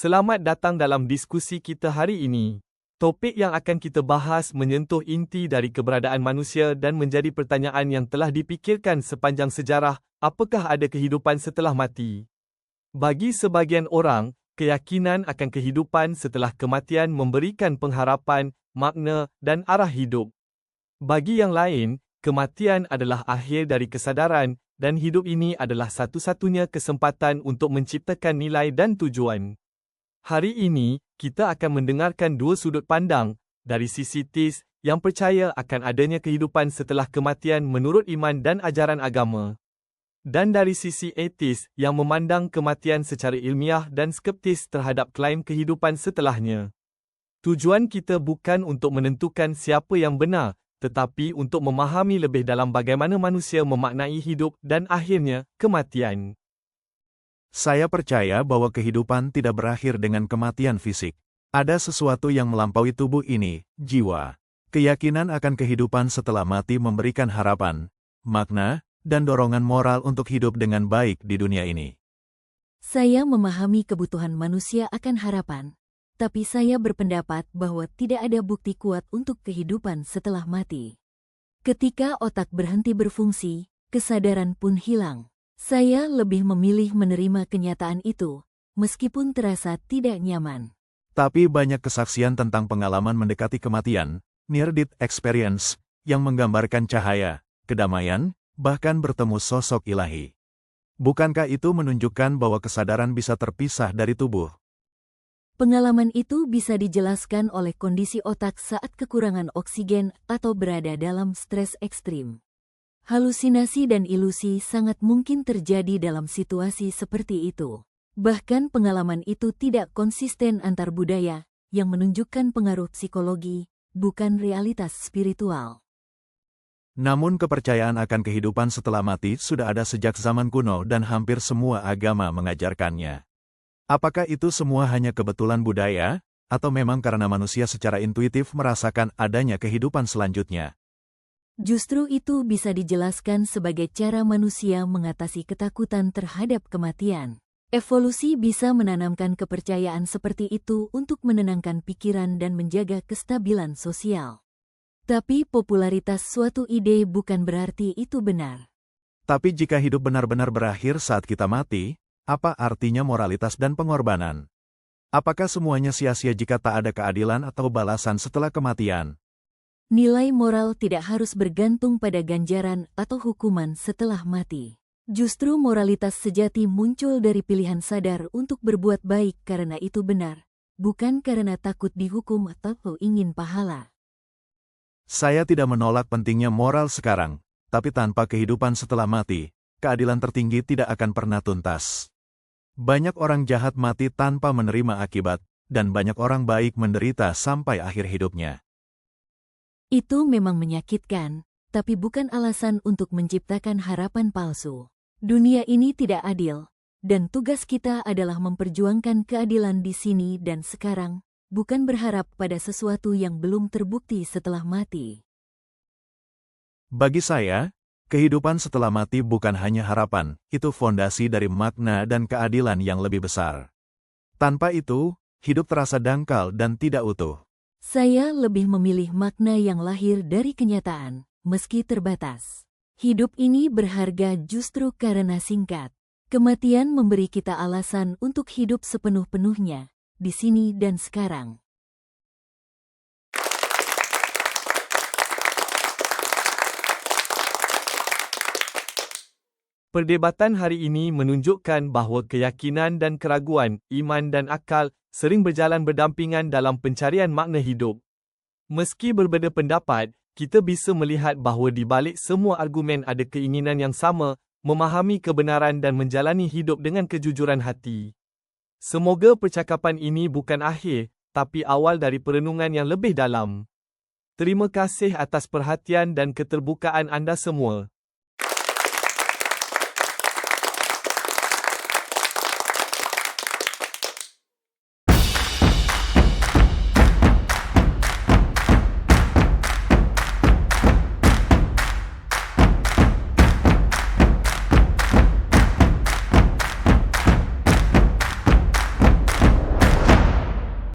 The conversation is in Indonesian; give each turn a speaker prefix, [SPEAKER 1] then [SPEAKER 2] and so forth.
[SPEAKER 1] Selamat datang dalam diskusi kita hari ini. Topik yang akan kita bahas menyentuh inti dari keberadaan manusia dan menjadi pertanyaan yang telah dipikirkan sepanjang sejarah, apakah ada kehidupan setelah mati? Bagi sebagian orang, keyakinan akan kehidupan setelah kematian memberikan pengharapan, makna dan arah hidup. Bagi yang lain, kematian adalah akhir dari kesadaran dan hidup ini adalah satu-satunya kesempatan untuk menciptakan nilai dan tujuan. Hari ini, kita akan mendengarkan dua sudut pandang, dari sisi teis yang percaya akan adanya kehidupan setelah kematian menurut iman dan ajaran agama. Dan dari sisi etis yang memandang kematian secara ilmiah dan skeptis terhadap klaim kehidupan setelahnya. Tujuan kita bukan untuk menentukan siapa yang benar, tetapi untuk memahami lebih dalam bagaimana manusia memaknai hidup dan akhirnya, kematian.
[SPEAKER 2] Saya percaya bahwa kehidupan tidak berakhir dengan kematian fisik. Ada sesuatu yang melampaui tubuh ini, jiwa. Keyakinan akan kehidupan setelah mati memberikan harapan, makna, dan dorongan moral untuk hidup dengan baik di dunia ini.
[SPEAKER 3] Saya memahami kebutuhan manusia akan harapan, tapi saya berpendapat bahwa tidak ada bukti kuat untuk kehidupan setelah mati. Ketika otak berhenti berfungsi, kesadaran pun hilang. Saya lebih memilih menerima kenyataan itu, meskipun terasa tidak nyaman.
[SPEAKER 2] Tapi banyak kesaksian tentang pengalaman mendekati kematian, near-death experience, yang menggambarkan cahaya, kedamaian, bahkan bertemu sosok ilahi. Bukankah itu menunjukkan bahwa kesadaran bisa terpisah dari tubuh?
[SPEAKER 3] Pengalaman itu bisa dijelaskan oleh kondisi otak saat kekurangan oksigen atau berada dalam stres ekstrim. Halusinasi dan ilusi sangat mungkin terjadi dalam situasi seperti itu. Bahkan pengalaman itu tidak konsisten antar budaya, yang menunjukkan pengaruh psikologi, bukan realitas spiritual.
[SPEAKER 2] Namun kepercayaan akan kehidupan setelah mati sudah ada sejak zaman kuno dan hampir semua agama mengajarkannya. Apakah itu semua hanya kebetulan budaya, atau memang karena manusia secara intuitif merasakan adanya kehidupan selanjutnya?
[SPEAKER 3] Justru itu bisa dijelaskan sebagai cara manusia mengatasi ketakutan terhadap kematian. Evolusi bisa menanamkan kepercayaan seperti itu untuk menenangkan pikiran dan menjaga kestabilan sosial. Tapi popularitas suatu ide bukan berarti itu benar.
[SPEAKER 2] Tapi jika hidup benar-benar berakhir saat kita mati, apa artinya moralitas dan pengorbanan? Apakah semuanya sia-sia jika tak ada keadilan atau balasan setelah kematian?
[SPEAKER 3] Nilai moral tidak harus bergantung pada ganjaran atau hukuman setelah mati. Justru moralitas sejati muncul dari pilihan sadar untuk berbuat baik karena itu benar, bukan karena takut dihukum atau ingin pahala.
[SPEAKER 2] Saya tidak menolak pentingnya moral sekarang, tapi tanpa kehidupan setelah mati, keadilan tertinggi tidak akan pernah tuntas. Banyak orang jahat mati tanpa menerima akibat, dan banyak orang baik menderita sampai akhir hidupnya.
[SPEAKER 3] Itu memang menyakitkan, tapi bukan alasan untuk menciptakan harapan palsu. Dunia ini tidak adil, dan tugas kita adalah memperjuangkan keadilan di sini dan sekarang, bukan berharap pada sesuatu yang belum terbukti setelah mati.
[SPEAKER 2] Bagi saya, kehidupan setelah mati bukan hanya harapan, itu fondasi dari makna dan keadilan yang lebih besar. Tanpa itu, hidup terasa dangkal dan tidak utuh.
[SPEAKER 3] Saya lebih memilih makna yang lahir dari kenyataan, meski terbatas. Hidup ini berharga justru karena singkat. Kematian memberi kita alasan untuk hidup sepenuh-penuhnya, di sini dan sekarang.
[SPEAKER 1] Perdebatan hari ini menunjukkan bahawa keyakinan dan keraguan, iman dan akal, sering berjalan berdampingan dalam pencarian makna hidup. Meski berbeza pendapat, kita bisa melihat bahawa di balik semua argumen ada keinginan yang sama, memahami kebenaran dan menjalani hidup dengan kejujuran hati. Semoga percakapan ini bukan akhir, tapi awal dari perenungan yang lebih dalam. Terima kasih atas perhatian dan keterbukaan anda semua.